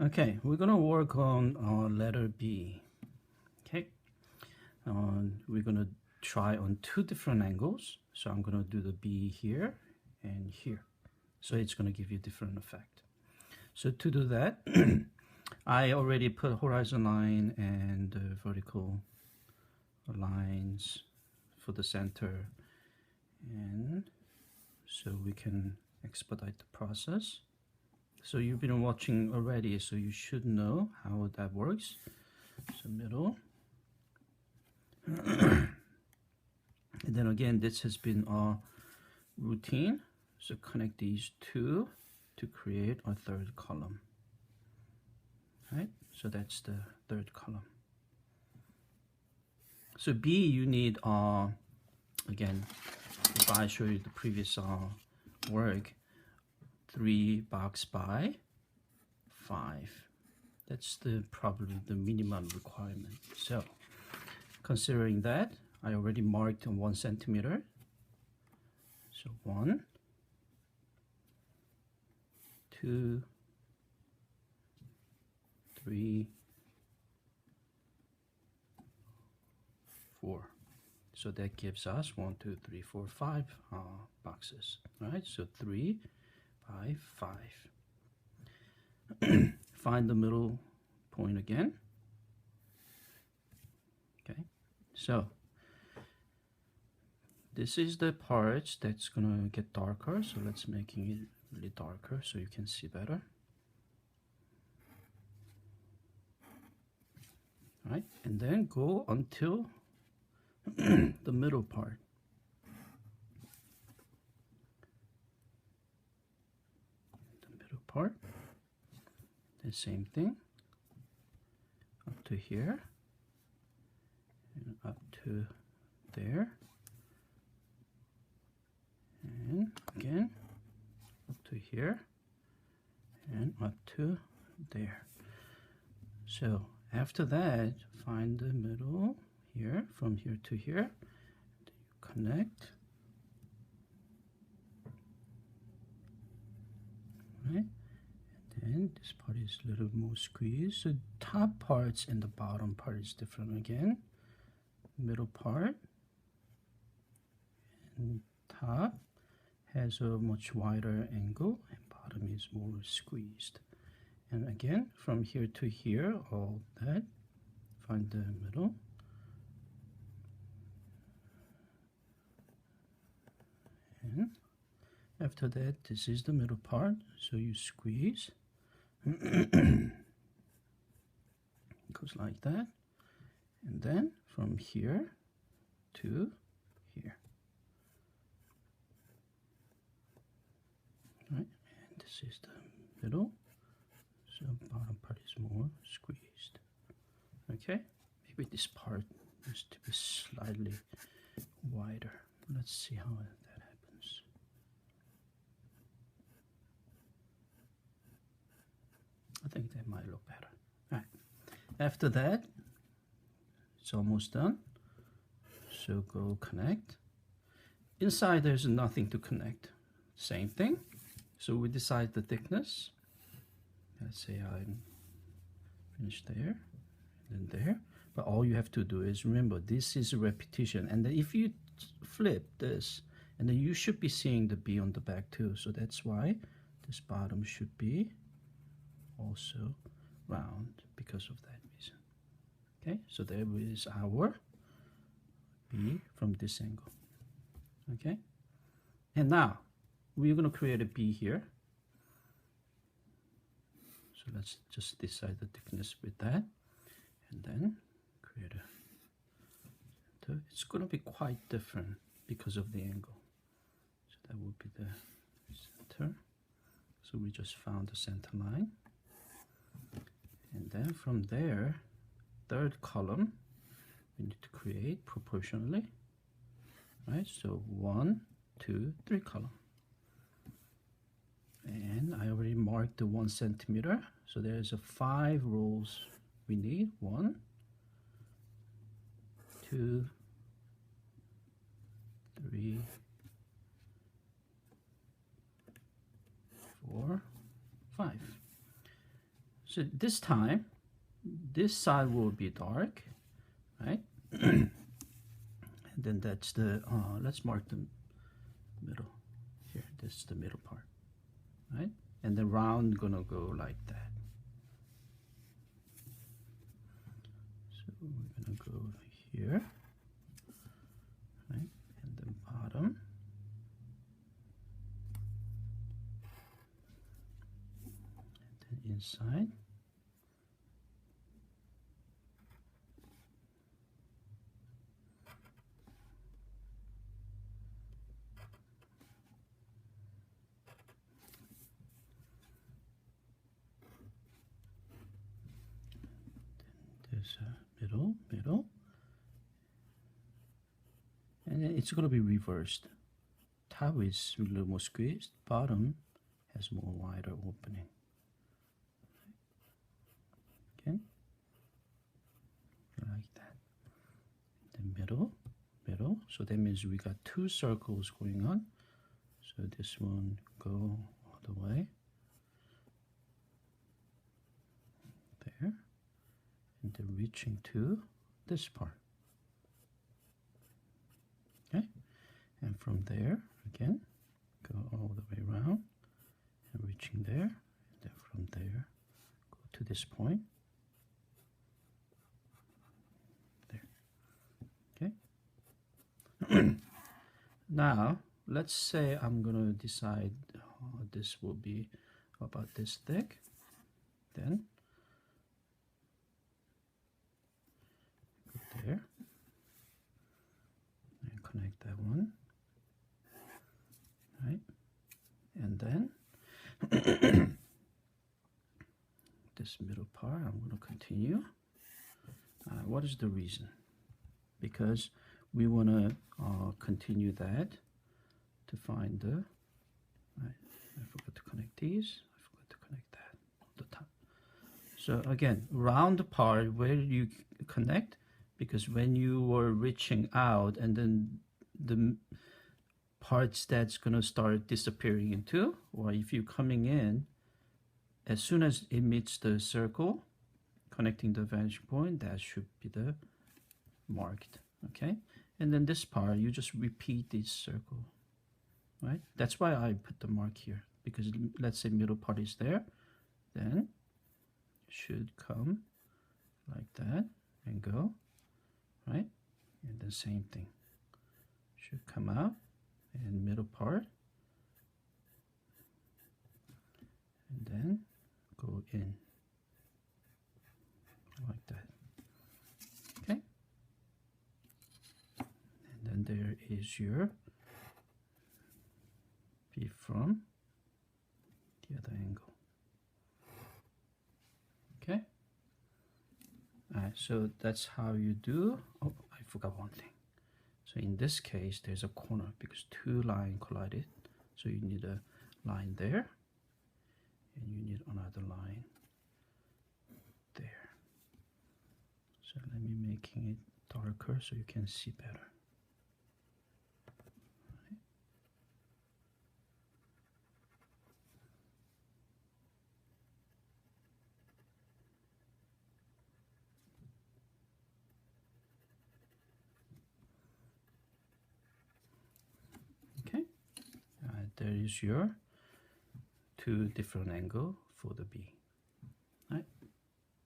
Okay, we're gonna work on letter B. Okay, we're gonna try on two different angles. So I'm gonna do the B here and here. So it's gonna give you different effect. So to do that, I already put horizon line and vertical lines for the center, and so we can expedite the process. So you've been watching already, so you should know how that works. So middle. And then again, this has been our routine. So connect these two to create our third column. Right? So that's the third column. So B, you need, again, if I show you the previous work, 3 box by 5. That's probably the minimum requirement. So considering that, I already marked 1 centimeter. So 1, 2, 3, 4. So that gives us 1, 2, 3, 4, 5 boxes. Right? So 3 by 5. Find the middle point again. Okay. So this is the part that's gonna get darker. So let's making it really darker so you can see better. Right? And then go until the middle part. The middle part. The same thing. Up to here. And up to there. And again up to here. And up to there. So after that, find the middle here, from here to here. Connect. Right? And then this part is a little more squeezed. So top parts and the bottom part is different again. Middle part and top has a much wider angle, and bottom is more squeezed. And again, from here to here, all that, find the middle. And after that, this is the middle part, so you squeeze. It goes like that. And then from here to here. Right? And this is the middle. So bottom part is more squeezed. Okay? Maybe this part needs to be slightly wider. Let's see how that happens. I think that might look better. All right. After that, it's almost done. So go connect. Inside there's nothing to connect. Same thing. So we decide the thickness. Let's say I'm finished there and then there. But all you have to do is remember this is a repetition. And then if you flip this, and then you should be seeing the B on the back too. So that's why this bottom should be also round because of that reason. Okay, so there is our B from this angle. Okay, and now we're going to create a B here. So let's just decide the thickness with that, and then create a center. It's going to be quite different because of the angle. So that would be the center. So we just found the center line. And then from there, third column, we need to create proportionally. Right, so 1, 2, 3 column. And I already marked the 1 centimeter. So there's a 5 rows we need. 1, 2, 3, 4, 5. So this time, this side will be dark, right? And then that's the, let's mark the middle here. This is the middle part, right? And the round gonna go like that. So we're gonna go here, right? And then bottom. And then inside. There's a middle, and then it's going to be reversed. Top is a little more squeezed, bottom has more wider opening. Okay, like that. The middle, so that means we got two circles going on. So this one go all the way there, and then reaching to this part. Okay, and from there again go all the way around and reaching there, and then from there go to this point there. Okay. Now let's say I'm gonna decide this will be about this thick. Then go there and connect that one, right? And then this middle part I'm going to continue. What is the reason? Because we want to continue that to find the, right, I forgot to connect these, I forgot to connect that on the top. So again, round part where you connect, because when you were reaching out and then the parts that's going to start disappearing into, or if you're coming in, as soon as it meets the circle connecting the vanishing point, that should be the marked. Okay, and then this part you just repeat this circle, right? That's why I put the mark here, because let's say middle part is there, then it should come like that and go, right? And the same thing should come out and middle part, and then go in like that. Okay, and then there is your B from the other angle. Okay, all right, so that's how you do. Oh, I forgot one thing. So in this case, there's a corner because two lines collided. So you need a line there, and you need another line there. So let me making it darker so you can see better. Okay, there is your two different angles for the B.